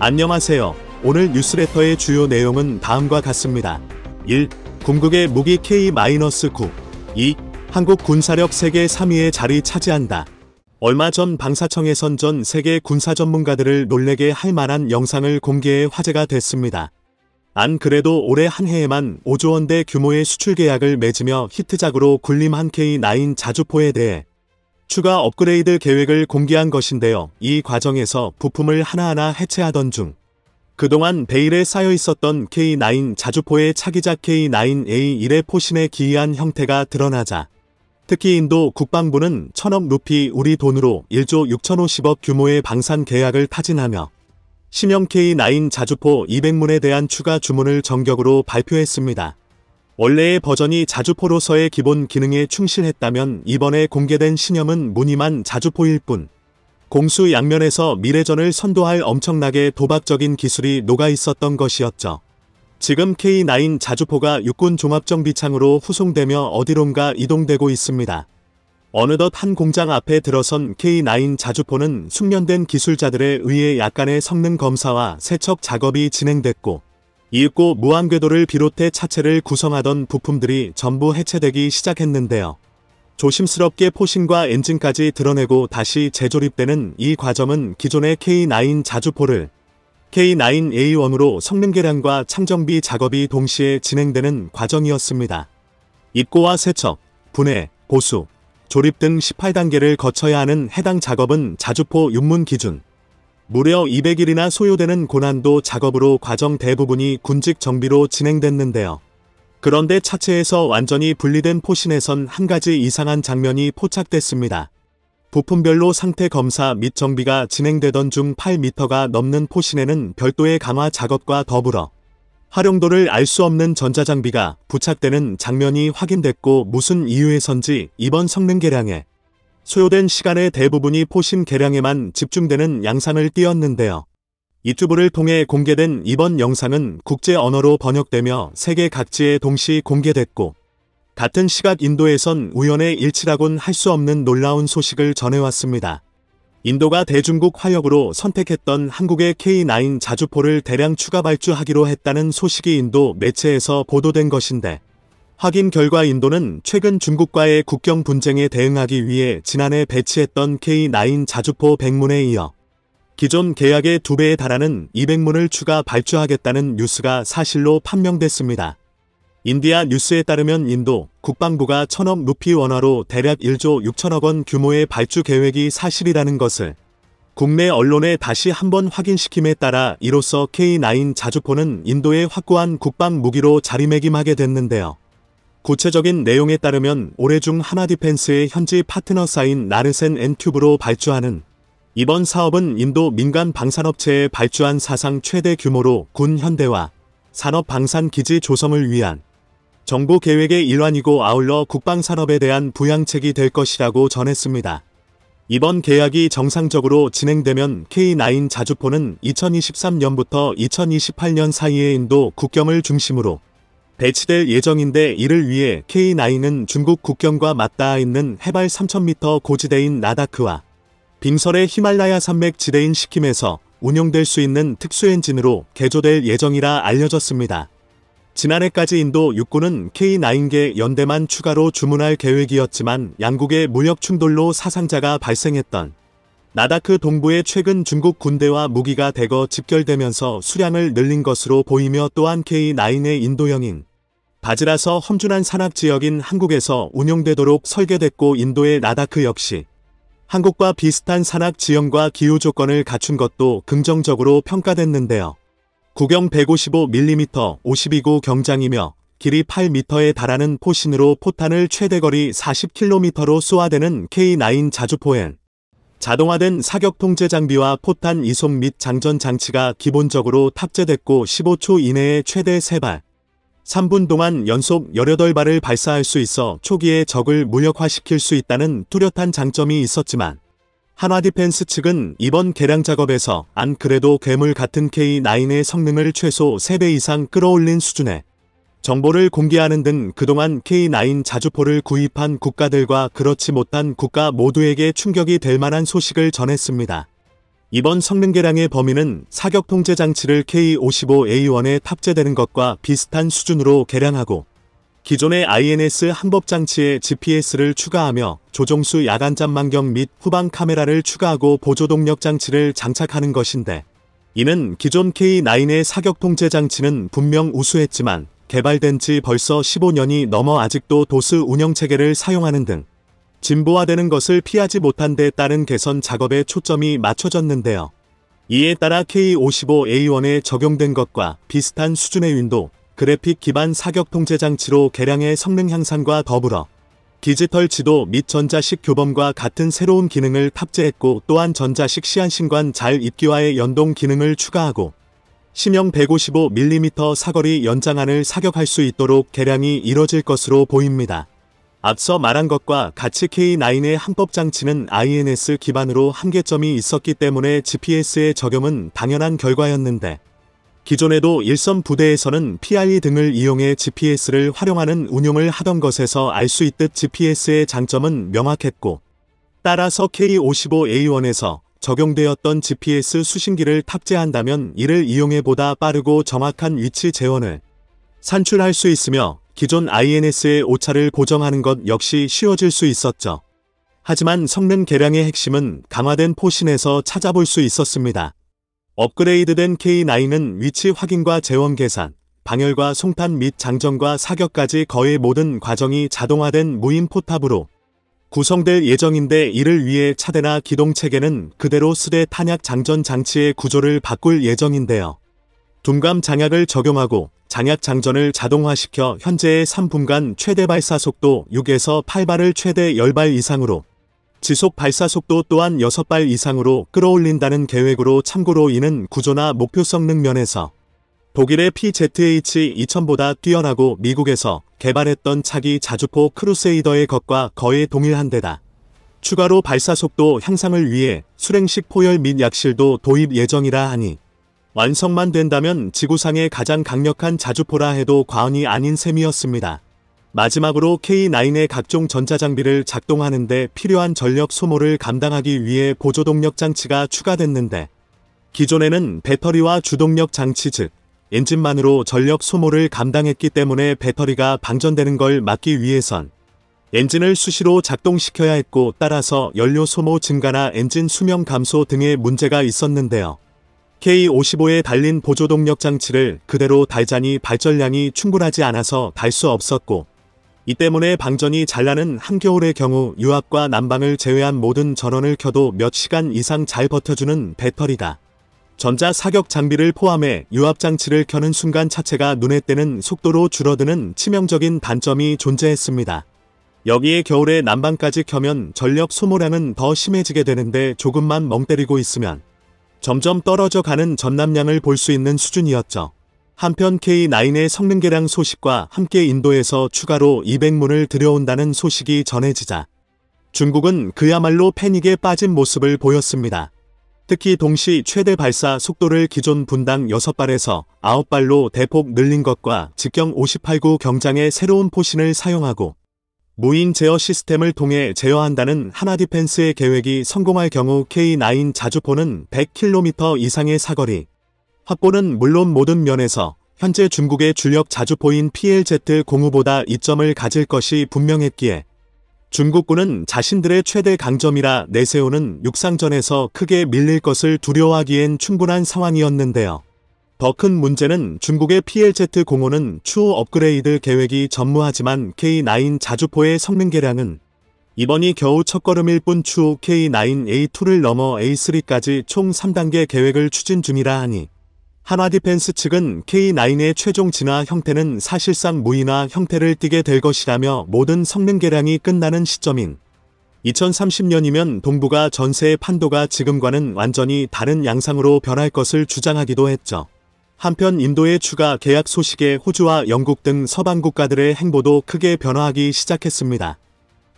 안녕하세요. 오늘 뉴스레터의 주요 내용은 다음과 같습니다. 1. 궁극의 무기 K-9. 2. 한국 군사력 세계 3위의 자리 차지한다. 얼마 전 방사청에선 전 세계 군사 전문가들을 놀래게 할 만한 영상을 공개해 화제가 됐습니다. 안 그래도 올해 한 해에만 5조 원대 규모의 수출 계약을 맺으며 히트작으로 군림한 K9 자주포에 대해 추가 업그레이드 계획을 공개한 것인데요. 이 과정에서 부품을 하나하나 해체하던 중 그동안 베일에 쌓여 있었던 K9 자주포의 차기작 K9A1의 포신의 기이한 형태가 드러나자 특히 인도 국방부는 1000억 루피 우리 돈으로 1조 6050억 규모의 방산 계약을 타진하며 신형 K9 자주포 200문에 대한 추가 주문을 정격으로 발표했습니다. 원래의 버전이 자주포로서의 기본 기능에 충실했다면 이번에 공개된 신형은 무늬만 자주포일 뿐 공수 양면에서 미래전을 선도할 엄청나게 도박적인 기술이 녹아 있었던 것이었죠. 지금 K9 자주포가 육군 종합정비창으로 후송되며 어디론가 이동되고 있습니다. 어느덧 한 공장 앞에 들어선 K9 자주포는 숙련된 기술자들에 의해 약간의 성능 검사와 세척 작업이 진행됐고 이윽고 무한궤도를 비롯해 차체를 구성하던 부품들이 전부 해체되기 시작했는데요. 조심스럽게 포신과 엔진까지 드러내고 다시 재조립되는 이 과정은 기존의 K9 자주포를 K9A1으로 성능 개량과 창정비 작업이 동시에 진행되는 과정이었습니다. 입고와 세척, 분해, 보수, 조립 등 18단계를 거쳐야 하는 해당 작업은 자주포 입문 기준 무려 200일이나 소요되는 고난도 작업으로 과정 대부분이 군직 정비로 진행됐는데요. 그런데 차체에서 완전히 분리된 포신에선 한 가지 이상한 장면이 포착됐습니다. 부품별로 상태 검사 및 정비가 진행되던 중 8m가 넘는 포신에는 별도의 강화 작업과 더불어 활용도를 알 수 없는 전자장비가 부착되는 장면이 확인됐고 무슨 이유에선지 이번 성능 개량에 소요된 시간의 대부분이 포신 개량에만 집중되는 양상을 띄었는데요. 유튜브를 통해 공개된 이번 영상은 국제 언어로 번역되며 세계 각지에 동시 공개됐고 같은 시각 인도에선 우연의 일치라곤 할 수 없는 놀라운 소식을 전해왔습니다. 인도가 대중국 화력으로 선택했던 한국의 K9 자주포를 대량 추가 발주하기로 했다는 소식이 인도 매체에서 보도된 것인데 확인 결과 인도는 최근 중국과의 국경 분쟁에 대응하기 위해 지난해 배치했던 K9 자주포 100문에 이어 기존 계약의 2배에 달하는 200문을 추가 발주하겠다는 뉴스가 사실로 판명됐습니다. 인디아 뉴스에 따르면 인도 국방부가 1000억 루피 원화로 대략 1조 6천억 원 규모의 발주 계획이 사실이라는 것을 국내 언론에 다시 한번 확인시킴에 따라 이로써 K9 자주포는 인도의 확고한 국방 무기로 자리매김하게 됐는데요. 구체적인 내용에 따르면 올해 중 하나디펜스의 현지 파트너사인 나르센 앤튜브로 발주하는 이번 사업은 인도 민간 방산업체에 발주한 사상 최대 규모로 군 현대화, 산업방산기지 조성을 위한 정부 계획의 일환이고 아울러 국방산업에 대한 부양책이 될 것이라고 전했습니다. 이번 계약이 정상적으로 진행되면 K9 자주포는 2023년부터 2028년 사이에 인도 국경을 중심으로 배치될 예정인데 이를 위해 K9은 중국 국경과 맞닿아 있는 해발 3000m 고지대인 라다크와 빙설의 히말라야 산맥 지대인 시킴에서 운용될 수 있는 특수 엔진으로 개조될 예정이라 알려졌습니다. 지난해까지 인도 육군은 K9개 연대만 추가로 주문할 계획이었지만 양국의 무력 충돌로 사상자가 발생했던 라다크 동부에 최근 중국 군대와 무기가 대거 집결되면서 수량을 늘린 것으로 보이며 또한 K9의 인도형인 바지라서 험준한 산악 지역인 한국에서 운용되도록 설계됐고 인도의 라다크 역시 한국과 비슷한 산악 지형과 기후 조건을 갖춘 것도 긍정적으로 평가됐는데요. 구경 155mm 52구 경장이며 길이 8m에 달하는 포신으로 포탄을 최대거리 40km로 쏘아대는 K9 자주포엔 자동화된 사격 통제 장비와 포탄 이송 및 장전 장치가 기본적으로 탑재됐고 15초 이내에 최대 3발, 3분 동안 연속 18발을 발사할 수 있어 초기에 적을 무력화시킬 수 있다는 뚜렷한 장점이 있었지만 한화디펜스 측은 이번 개량 작업에서 안 그래도 괴물 같은 K9의 성능을 최소 3배 이상 끌어올린 수준의 정보를 공개하는 등 그동안 K9 자주포를 구입한 국가들과 그렇지 못한 국가 모두에게 충격이 될 만한 소식을 전했습니다. 이번 성능 개량의 범위는 사격 통제 장치를 K55A1에 탑재되는 것과 비슷한 수준으로 개량하고 기존의 INS 항법 장치에 GPS를 추가하며 조종수 야간 잠망경 및 후방 카메라를 추가하고 보조동력 장치를 장착하는 것인데, 이는 기존 K9의 사격 통제 장치는 분명 우수했지만 개발된 지 벌써 15년이 넘어 아직도 도스 운영 체계를 사용하는 등 진보화되는 것을 피하지 못한 데 따른 개선 작업에 초점이 맞춰졌는데요. 이에 따라 K55A1에 적용된 것과 비슷한 수준의 윈도우, 그래픽 기반 사격 통제 장치로 개량의 성능 향상과 더불어 디지털 지도 및 전자식 교범과 같은 새로운 기능을 탑재했고, 또한 전자식 시안신관 잘 입기와의 연동 기능을 추가하고 심형 155mm 사거리 연장안을 사격할 수 있도록 개량이 이뤄질 것으로 보입니다. 앞서 말한 것과 같이 K9의 항법 장치는 INS 기반으로 한계점이 있었기 때문에 GPS의 적용은 당연한 결과였는데, 기존에도 일선 부대에서는 PRE 등을 이용해 GPS를 활용하는 운용을 하던 것에서 알 수 있듯 GPS의 장점은 명확했고, 따라서 K55A1에서 적용되었던 GPS 수신기를 탑재한다면 이를 이용해 보다 빠르고 정확한 위치 재원을 산출할 수 있으며 기존 INS의 오차를 고정하는 것 역시 쉬워질 수 있었죠. 하지만 성능 개량의 핵심은 강화된 포신에서 찾아볼 수 있었습니다. 업그레이드된 K9은 위치 확인과 재원 계산, 방열과 송탄 및 장전과 사격까지 거의 모든 과정이 자동화된 무인 포탑으로 구성될 예정인데, 이를 위해 차대나 기동 체계는 그대로 쓰되 탄약 장전 장치의 구조를 바꿀 예정인데요. 둔감 장약을 적용하고 장약 장전을 자동화시켜 현재의 3분간 최대 발사 속도 6에서 8발을 최대 10발 이상으로, 지속 발사 속도 또한 6발 이상으로 끌어올린다는 계획으로, 참고로 이는 구조나 목표 성능 면에서 독일의 PZH-2000보다 뛰어나고 미국에서 개발했던 차기 자주포 크루세이더의 것과 거의 동일한 데다 추가로 발사 속도 향상을 위해 수랭식 포열 및 약실도 도입 예정이라 하니 완성만 된다면 지구상의 가장 강력한 자주포라 해도 과언이 아닌 셈이었습니다. 마지막으로 K9의 각종 전자장비를 작동하는 데 필요한 전력 소모를 감당하기 위해 보조동력 장치가 추가됐는데, 기존에는 배터리와 주동력 장치 즉 엔진만으로 전력 소모를 감당했기 때문에 배터리가 방전되는 걸 막기 위해선 엔진을 수시로 작동시켜야 했고, 따라서 연료 소모 증가나 엔진 수명 감소 등의 문제가 있었는데요. K55에 달린 보조동력 장치를 그대로 달자니 발전량이 충분하지 않아서 달 수 없었고, 이 때문에 방전이 잘 나는 한겨울의 경우 유압과 난방을 제외한 모든 전원을 켜도 몇 시간 이상 잘 버텨주는 배터리가 전자 사격 장비를 포함해 유압 장치를 켜는 순간 차체가 눈에 띄는 속도로 줄어드는 치명적인 단점이 존재했습니다. 여기에 겨울에 난방까지 켜면 전력 소모량은 더 심해지게 되는데, 조금만 멍 때리고 있으면 점점 떨어져 가는 전남량을 볼 수 있는 수준이었죠. 한편 K9의 성능 개량 소식과 함께 인도에서 추가로 200문을 들여온다는 소식이 전해지자 중국은 그야말로 패닉에 빠진 모습을 보였습니다. 특히 동시 최대 발사 속도를 기존 분당 6발에서 9발로 대폭 늘린 것과 직경 58구 경장의 새로운 포신을 사용하고 무인 제어 시스템을 통해 제어한다는 하나디펜스의 계획이 성공할 경우 K9 자주포는 100km 이상의 사거리 확보는 물론 모든 면에서 현재 중국의 주력 자주포인 PLZ-05보다 이점을 가질 것이 분명했기에 중국군은 자신들의 최대 강점이라 내세우는 육상전에서 크게 밀릴 것을 두려워하기엔 충분한 상황이었는데요. 더 큰 문제는 중국의 PLZ-05는 추후 업그레이드 계획이 전무하지만 K9 자주포의 성능 개량은 이번이 겨우 첫걸음일 뿐 추후 K9A2를 넘어 A3까지 총 3단계 계획을 추진 중이라 하니 한화디펜스 측은 K9의 최종 진화 형태는 사실상 무인화 형태를 띠게 될 것이라며 모든 성능 개량이 끝나는 시점인 2030년이면 동북아 전세의 판도가 지금과는 완전히 다른 양상으로 변할 것을 주장하기도 했죠. 한편 인도의 추가 계약 소식에 호주와 영국 등 서방 국가들의 행보도 크게 변화하기 시작했습니다.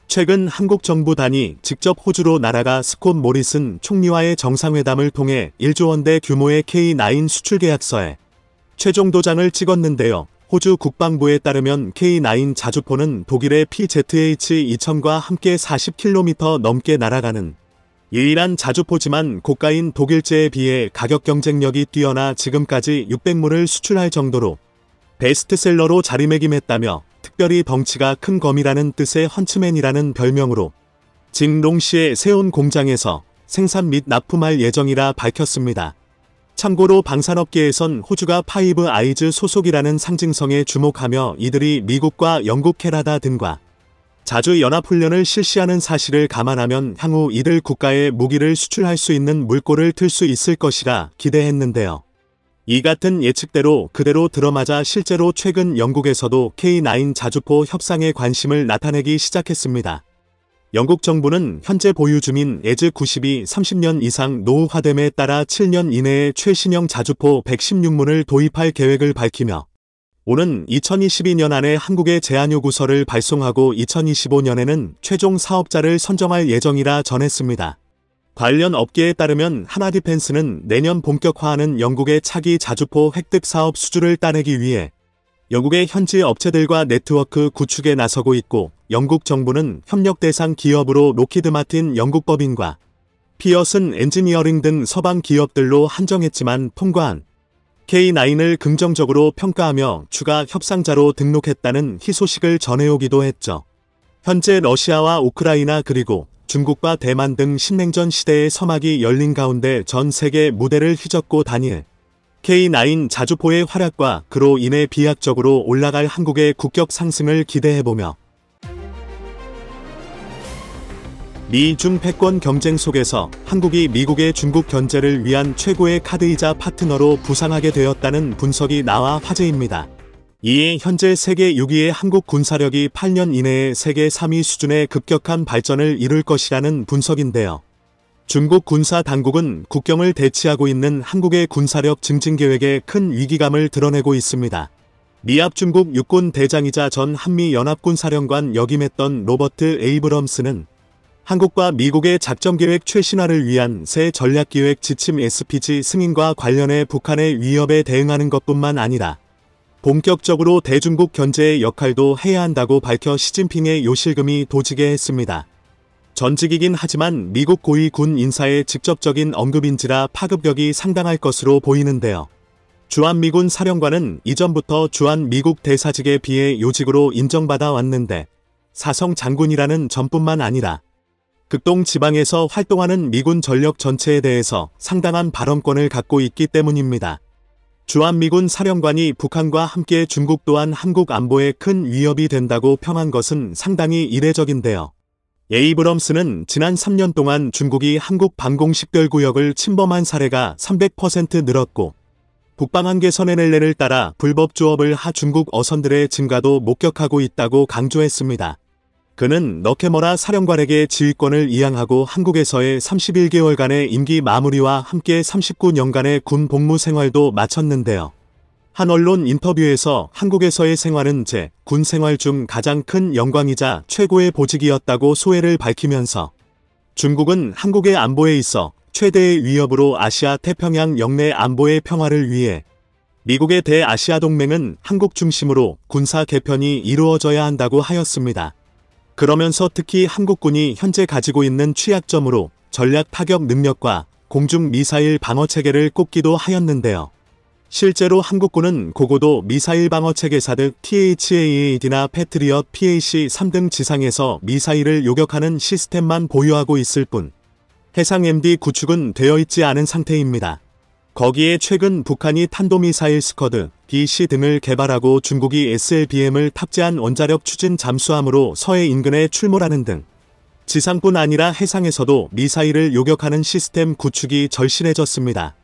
최근 한국 정부 단위 직접 호주로 날아가 스콧 모리슨 총리와의 정상회담을 통해 1조 원대 규모의 K9 수출 계약서에 최종 도장을 찍었는데요. 호주 국방부에 따르면 K9 자주포는 독일의 PZH-2000과 함께 40km 넘게 날아가는 유일한 자주포지만 고가인 독일제에 비해 가격 경쟁력이 뛰어나 지금까지 600문을 수출할 정도로 베스트셀러로 자리매김했다며 특별히 덩치가 큰 검이라는 뜻의 헌츠맨이라는 별명으로 징롱시에 세운 공장에서 생산 및 납품할 예정이라 밝혔습니다. 참고로 방산업계에선 호주가 파이브 아이즈 소속이라는 상징성에 주목하며 이들이 미국과 영국, 캐나다 등과 자주 연합훈련을 실시하는 사실을 감안하면 향후 이들 국가에 무기를 수출할 수 있는 물꼬를 틀 수 있을 것이라 기대했는데요. 이 같은 예측대로 그대로 들어맞아 실제로 최근 영국에서도 K9 자주포 협상에 관심을 나타내기 시작했습니다. 영국 정부는 현재 보유 중인 에즈 90이 30년 이상 노후화됨에 따라 7년 이내에 최신형 자주포 116문을 도입할 계획을 밝히며 오는 2022년 안에 한국에 제안 요구서를 발송하고 2025년에는 최종 사업자를 선정할 예정이라 전했습니다. 관련 업계에 따르면 하나디펜스는 내년 본격화하는 영국의 차기 자주포 획득 사업 수주를 따내기 위해 영국의 현지 업체들과 네트워크 구축에 나서고 있고 영국 정부는 협력 대상 기업으로 로키드 마틴 영국 법인과 피어슨 엔지니어링 등 서방 기업들로 한정했지만 통과한 K9을 긍정적으로 평가하며 추가 협상자로 등록했다는 희소식을 전해오기도 했죠. 현재 러시아와 우크라이나 그리고 중국과 대만 등 신냉전 시대의 서막이 열린 가운데 전 세계 무대를 휘젓고 다닐 K9 자주포의 활약과 그로 인해 비약적으로 올라갈 한국의 국격 상승을 기대해보며 미-중 패권 경쟁 속에서 한국이 미국의 중국 견제를 위한 최고의 카드이자 파트너로 부상하게 되었다는 분석이 나와 화제입니다. 이에 현재 세계 6위의 한국 군사력이 8년 이내에 세계 3위 수준의 급격한 발전을 이룰 것이라는 분석인데요. 중국 군사 당국은 국경을 대치하고 있는 한국의 군사력 증진 계획에 큰 위기감을 드러내고 있습니다. 미합 중국 육군 대장이자 전 한미연합군 사령관 역임했던 로버트 에이브럼스는 한국과 미국의 작전계획 최신화를 위한 새 전략기획 지침 SPG 승인과 관련해 북한의 위협에 대응하는 것뿐만 아니라 본격적으로 대중국 견제의 역할도 해야 한다고 밝혀 시진핑의 요실금이 도지게 했습니다. 전직이긴 하지만 미국 고위 군 인사의 직접적인 언급인지라 파급력이 상당할 것으로 보이는데요. 주한미군 사령관은 이전부터 주한 미국 대사직에 비해 요직으로 인정받아 왔는데 사성 장군이라는 점뿐만 아니라 극동 지방에서 활동하는 미군 전력 전체에 대해서 상당한 발언권을 갖고 있기 때문입니다. 주한미군 사령관이 북한과 함께 중국 또한 한국 안보에 큰 위협이 된다고 평한 것은 상당히 이례적인데요. 에이브럼스는 지난 3년 동안 중국이 한국 방공식별구역을 침범한 사례가 300% 늘었고 북방한계선 NLL을 따라 불법 조업을 하 중국 어선들의 증가도 목격하고 있다고 강조했습니다. 그는 너케머라 사령관에게 지휘권을 이양하고 한국에서의 31개월간의 임기 마무리와 함께 39년간의 군 복무 생활도 마쳤는데요. 한 언론 인터뷰에서 한국에서의 생활은 제 군 생활 중 가장 큰 영광이자 최고의 보직이었다고 소회를 밝히면서 중국은 한국의 안보에 있어 최대의 위협으로 아시아 태평양 영내 안보의 평화를 위해 미국의 대아시아 동맹은 한국 중심으로 군사 개편이 이루어져야 한다고 하였습니다. 그러면서 특히 한국군이 현재 가지고 있는 취약점으로 전략 타격 능력과 공중 미사일 방어 체계를 꼽기도 하였는데요. 실제로 한국군은 고고도 미사일 방어 체계사득 THAAD나 패트리엇 PAC-3 등 지상에서 미사일을 요격하는 시스템만 보유하고 있을 뿐 해상 MD 구축은 되어 있지 않은 상태입니다. 거기에 최근 북한이 탄도미사일 스커드, BC 등을 개발하고 중국이 SLBM을 탑재한 원자력 추진 잠수함으로 서해 인근에 출몰하는 등 지상뿐 아니라 해상에서도 미사일을 요격하는 시스템 구축이 절실해졌습니다.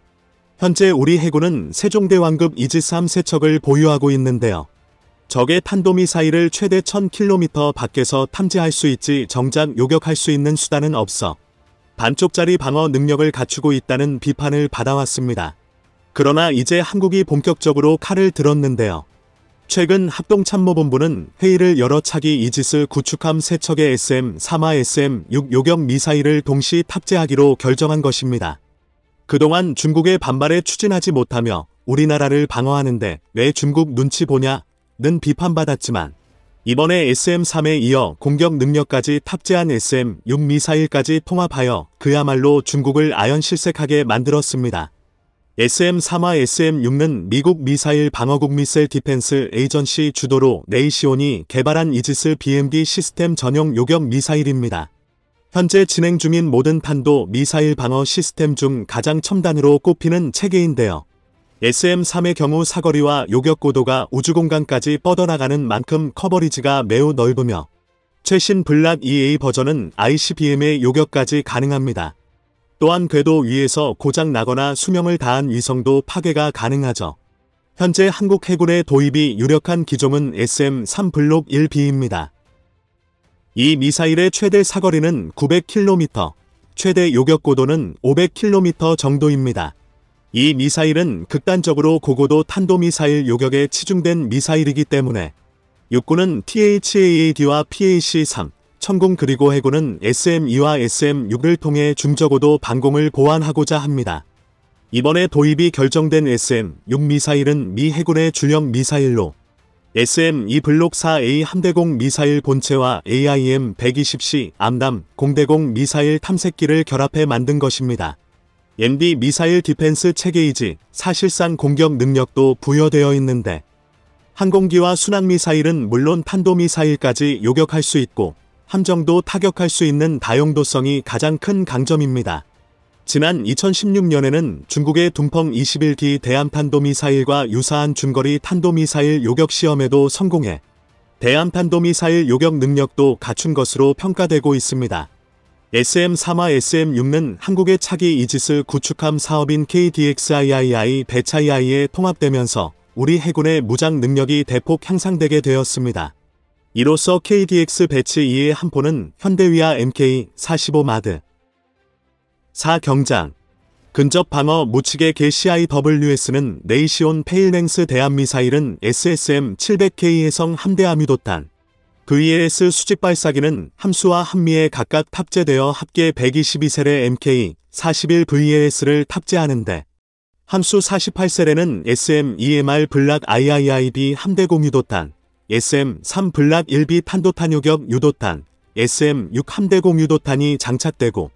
현재 우리 해군은 세종대왕급 이지스-3 세척을 보유하고 있는데요. 적의 탄도미사일을 최대 1000km 밖에서 탐지할 수 있지 정작 요격할 수 있는 수단은 없어 반쪽짜리 방어 능력을 갖추고 있다는 비판을 받아왔습니다. 그러나 이제 한국이 본격적으로 칼을 들었는데요. 최근 합동참모본부는 회의를 열어 차기 이지스 구축함 세척의 SM-3와 SM-6 요격 미사일을 동시 탑재하기로 결정한 것입니다. 그동안 중국의 반발에 추진하지 못하며 우리나라를 방어하는데 왜 중국 눈치 보냐는 비판받았지만 이번에 SM-3에 이어 공격 능력까지 탑재한 SM-6 미사일까지 통합하여 그야말로 중국을 아연실색하게 만들었습니다. SM-3와 SM-6는 미국 미사일 방어국 미셀 디펜스 에이전시 주도로 레이시온이 개발한 이지스 BMD 시스템 전용 요격 미사일입니다. 현재 진행 중인 모든 탄도 미사일 방어 시스템 중 가장 첨단으로 꼽히는 체계인데요. SM-3의 경우 사거리와 요격 고도가 우주공간까지 뻗어나가는 만큼 커버리지가 매우 넓으며 최신 블락 EA 버전은 ICBM의 요격까지 가능합니다. 또한 궤도 위에서 고장 나거나 수명을 다한 위성도 파괴가 가능하죠. 현재 한국 해군의 도입이 유력한 기종은 SM-3 블록 1B입니다. 이 미사일의 최대 사거리는 900km, 최대 요격 고도는 500km 정도입니다. 이 미사일은 극단적으로 고고도 탄도미사일 요격에 치중된 미사일이기 때문에 육군은 THAAD와 PAC-3, 천공 그리고 해군은 SM-2와 SM-6을 통해 중저고도 방공을 보완하고자 합니다. 이번에 도입이 결정된 SM-6 미사일은 미 해군의 주력 미사일로 SM-2 블록 4A 함대공 미사일 본체와 AIM-120C 암담 공대공 미사일 탐색기를 결합해 만든 것입니다. MD 미사일 디펜스 체계이지 사실상 공격 능력도 부여되어 있는데 항공기와 순항미사일은 물론 탄도미사일까지 요격할 수 있고 함정도 타격할 수 있는 다용도성이 가장 큰 강점입니다. 지난 2016년에는 중국의 둥펑 21D 대함탄도미사일과 유사한 중거리 탄도미사일 요격 시험에도 성공해 대함탄도미사일 요격 능력도 갖춘 것으로 평가되고 있습니다. SM-3와 SM-6는 한국의 차기 이지스 구축함 사업인 KDX-III 배차이에 통합되면서 우리 해군의 무장 능력이 대폭 향상되게 되었습니다. 이로써 KDX 배치 2의 한 포는 현대위아 MK-45마드 4 경장 근접 방어 무측의 개 CIWS는 레이시온 페일랭스 대함미사일은 SSM-700K 해성 함대함유도탄 VAS 수직 발사기는 함수와 함미에 각각 탑재되어 합계 122셀의 MK-41VAS를 탑재하는데 함수 48셀에는 SM-2MR 블락 IIIB 함대공 유도탄, SM-3 블락 1B 탄도탄 요격 유도탄, SM-6 함대공 유도탄이 장착되고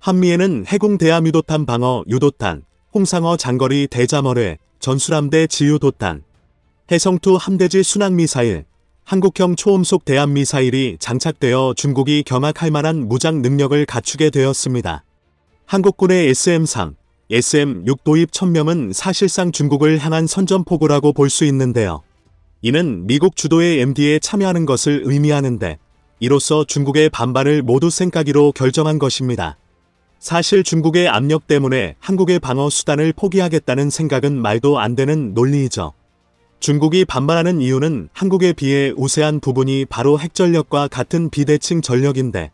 함미에는 해공 대함 유도탄 방어 유도탄, 홍상어 장거리 대자머뢰, 전술함대 지유도탄, 해성2 함대지 순항미사일, 한국형 초음속 대함미사일이 장착되어 중국이 경악할 만한 무장 능력을 갖추게 되었습니다. 한국군의 SM-3, SM-6 도입 천명은 사실상 중국을 향한 선전포고라고 볼 수 있는데요. 이는 미국 주도의 MD에 참여하는 것을 의미하는데 이로써 중국의 반발을 모두 쌩까기로 결정한 것입니다. 사실 중국의 압력 때문에 한국의 방어 수단을 포기하겠다는 생각은 말도 안 되는 논리이죠. 중국이 반발하는 이유는 한국에 비해 우세한 부분이 바로 핵전력과 같은 비대칭 전력인데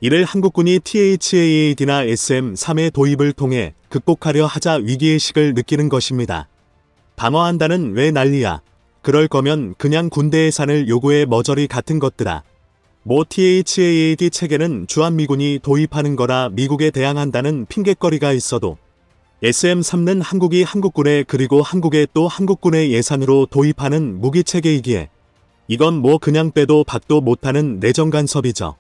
이를 한국군이 THAAD나 SM-3의 도입을 통해 극복하려 하자 위기의식을 느끼는 것입니다. 방어한다는 왜 난리야. 그럴 거면 그냥 군대 예산을 요구해 머저리 같은 것들아. 뭐 THAAD 체계는 주한미군이 도입하는 거라 미국에 대항한다는 핑곗거리가 있어도 SM-3는 한국이 한국군의 그리고 한국의 또 한국군의 예산으로 도입하는 무기체계이기에 이건 뭐 그냥 빼도 박도 못하는 내정 간섭이죠.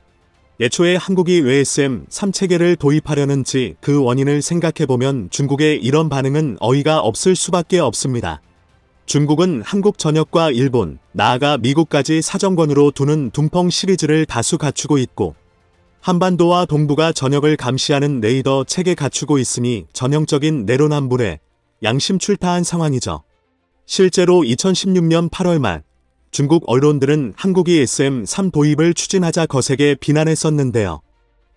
애초에 한국이 왜 SM-3 체계를 도입하려는지 그 원인을 생각해보면 중국의 이런 반응은 어이가 없을 수밖에 없습니다. 중국은 한국 전역과 일본, 나아가 미국까지 사정권으로 두는 둥펑 시리즈를 다수 갖추고 있고 한반도와 동북아 전역을 감시하는 레이더 체계 갖추고 있으니 전형적인 내로남불에 양심출타한 상황이죠. 실제로 2016년 8월 말 중국 언론들은 한국이 SM-3 도입을 추진하자 거세게 비난했었는데요.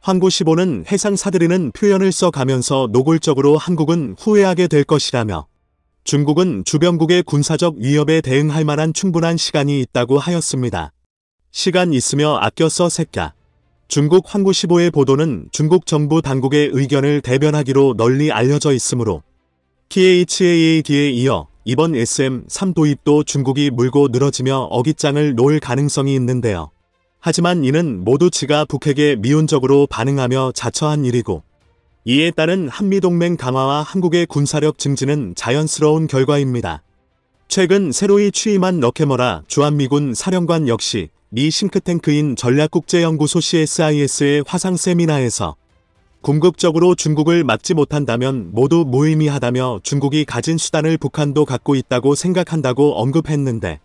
황구15는 해상 사들이는 표현을 써가면서 노골적으로 한국은 후회하게 될 것이라며 중국은 주변국의 군사적 위협에 대응할 만한 충분한 시간이 있다고 하였습니다. 시간 있으며 아껴 써 새끼야. 중국 황구15의 보도는 중국 정부 당국의 의견을 대변하기로 널리 알려져 있으므로 THAAD에 이어 이번 SM-3 도입도 중국이 물고 늘어지며 어깃장을 놓을 가능성이 있는데요. 하지만 이는 모두 지가 북핵에 미온적으로 반응하며 자처한 일이고 이에 따른 한미동맹 강화와 한국의 군사력 증진은 자연스러운 결과입니다. 최근 새로이 취임한 러케머라 주한미군 사령관 역시 미 싱크탱크인 전략국제연구소 CSIS의 화상 세미나에서 궁극적으로 중국을 막지 못한다면 모두 무의미하다며 중국이 가진 수단을 북한도 갖고 있다고 생각한다고 언급했는데,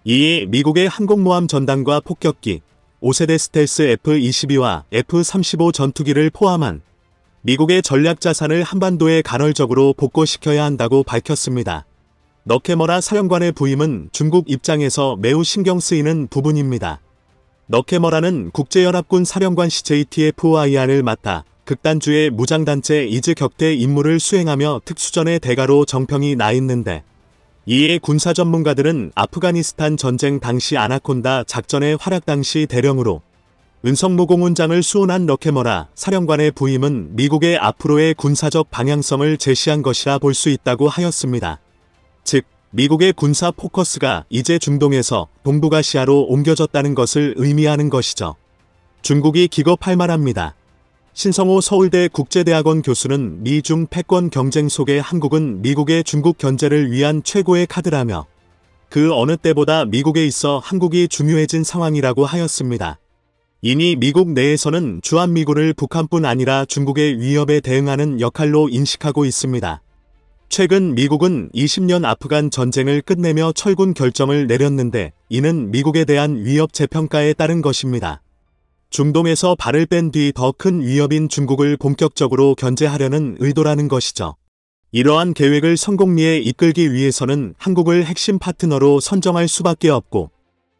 이에 미국의 항공모함 전단과 폭격기, 5세대 스텔스 F-22와 F-35 전투기를 포함한 미국의 전략 자산을 한반도에 간헐적으로 복구시켜야 한다고 밝혔습니다. 러케머라 사령관의 부임은 중국 입장에서 매우 신경 쓰이는 부분입니다. 러케머라는 국제연합군 사령관 CJTF-OIR을 맡아 극단주의 무장단체 이즈 격대 임무를 수행하며 특수전의 대가로 정평이 나 있는데, 이에 군사 전문가들은 아프가니스탄 전쟁 당시 아나콘다 작전의 활약 당시 대령으로 은성무공훈장을 수혼한 러케머라 사령관의 부임은 미국의 앞으로의 군사적 방향성을 제시한 것이라 볼 수 있다고 하였습니다. 즉, 미국의 군사 포커스가 이제 중동에서 동북아시아로 옮겨졌다는 것을 의미하는 것이죠. 중국이 기겁할 만합니다. 신성호 서울대 국제대학원 교수는 미중 패권 경쟁 속에 한국은 미국의 중국 견제를 위한 최고의 카드라며 그 어느 때보다 미국에 있어 한국이 중요해진 상황이라고 하였습니다. 이니 미국 내에서는 주한미군을 북한뿐 아니라 중국의 위협에 대응하는 역할로 인식하고 있습니다. 최근 미국은 20년 아프간 전쟁을 끝내며 철군 결정을 내렸는데, 이는 미국에 대한 위협 재평가에 따른 것입니다. 중동에서 발을 뺀 뒤 더 큰 위협인 중국을 본격적으로 견제하려는 의도라는 것이죠. 이러한 계획을 성공리에 이끌기 위해서는 한국을 핵심 파트너로 선정할 수밖에 없고,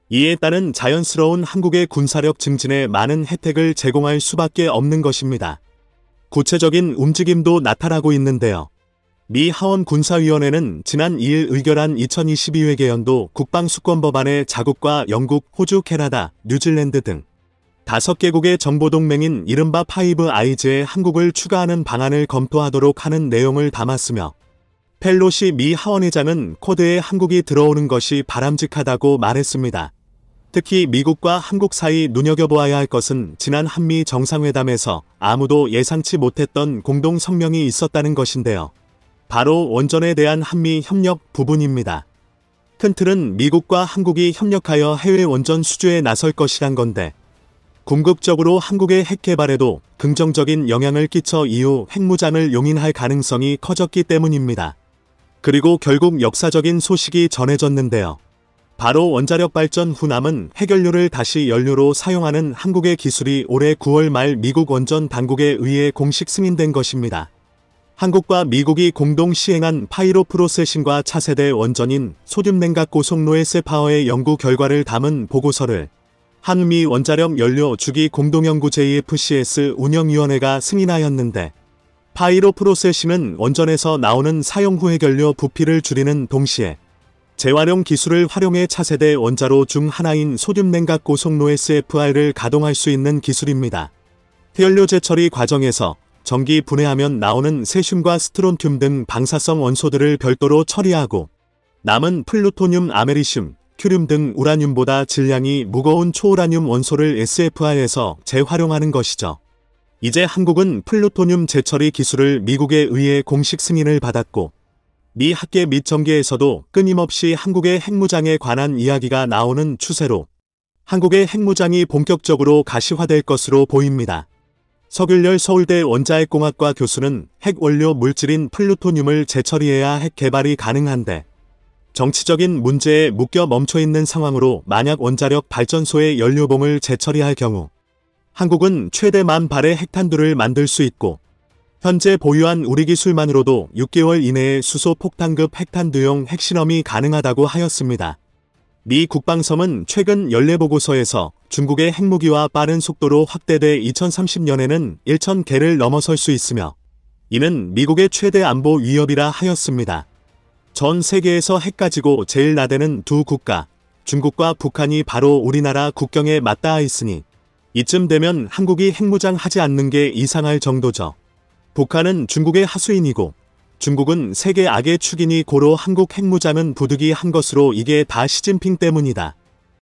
이에 따른 자연스러운 한국의 군사력 증진에 많은 혜택을 제공할 수밖에 없는 것입니다. 구체적인 움직임도 나타나고 있는데요. 미 하원 군사위원회는 지난 2일 의결한 2022회계연도 국방수권법안에 자국과 영국, 호주, 캐나다, 뉴질랜드 등 5개국의 정보동맹인 이른바 파이브 아이즈에 한국을 추가하는 방안을 검토하도록 하는 내용을 담았으며, 펠로시 미 하원의장은 쿼드에 한국이 들어오는 것이 바람직하다고 말했습니다. 특히 미국과 한국 사이 눈여겨보아야 할 것은 지난 한미 정상회담에서 아무도 예상치 못했던 공동 성명이 있었다는 것인데요. 바로 원전에 대한 한미 협력 부분입니다. 큰 틀은 미국과 한국이 협력하여 해외 원전 수주에 나설 것이란 건데, 궁극적으로 한국의 핵 개발에도 긍정적인 영향을 끼쳐 이후 핵무장을 용인할 가능성이 커졌기 때문입니다. 그리고 결국 역사적인 소식이 전해졌는데요. 바로 원자력 발전 후 남은 핵연료를 다시 연료로 사용하는 한국의 기술이 올해 9월 말 미국 원전 당국에 의해 공식 승인된 것입니다. 한국과 미국이 공동 시행한 파이로 프로세싱과 차세대 원전인 소듐 냉각 고속로의 세파워의 연구 결과를 담은 보고서를 한미 원자력 연료 주기 공동연구 JFCS 운영위원회가 승인하였는데, 파이로 프로세싱은 원전에서 나오는 사용 후 핵연료 부피를 줄이는 동시에 재활용 기술을 활용해 차세대 원자로 중 하나인 소듐 냉각 고속로 SFR을 가동할 수 있는 기술입니다. 폐연료 재처리 과정에서 전기 분해하면 나오는 세슘과 스트론튬 등 방사성 원소들을 별도로 처리하고, 남은 플루토늄, 아메리슘, 큐륨 등 우라늄보다 질량이 무거운 초우라늄 원소를 SFR에서 재활용하는 것이죠. 이제 한국은 플루토늄 재처리 기술을 미국에 의해 공식 승인을 받았고, 미 학계 및 정계에서도 끊임없이 한국의 핵무장에 관한 이야기가 나오는 추세로 한국의 핵무장이 본격적으로 가시화될 것으로 보입니다. 서균열 서울대 원자핵공학과 교수는 핵원료 물질인 플루토늄을 재처리해야 핵 개발이 가능한데, 정치적인 문제에 묶여 멈춰있는 상황으로 만약 원자력 발전소의 연료봉을 재처리할 경우 한국은 최대 10,000발의 핵탄두를 만들 수 있고, 현재 보유한 우리 기술만으로도 6개월 이내에 수소 폭탄급 핵탄두용 핵실험이 가능하다고 하였습니다. 미 국방섬은 최근 연례보고서에서 중국의 핵무기와 빠른 속도로 확대돼 2030년에는 1,000개를 넘어설 수 있으며, 이는 미국의 최대 안보 위협이라 하였습니다. 전 세계에서 핵 가지고 제일 나대는 두 국가, 중국과 북한이 바로 우리나라 국경에 맞닿아 있으니 이쯤 되면 한국이 핵무장하지 않는 게 이상할 정도죠. 북한은 중국의 하수인이고 중국은 세계 악의 축이니 고로 한국 핵무장은 부득이한 것으로 이게 다 시진핑 때문이다.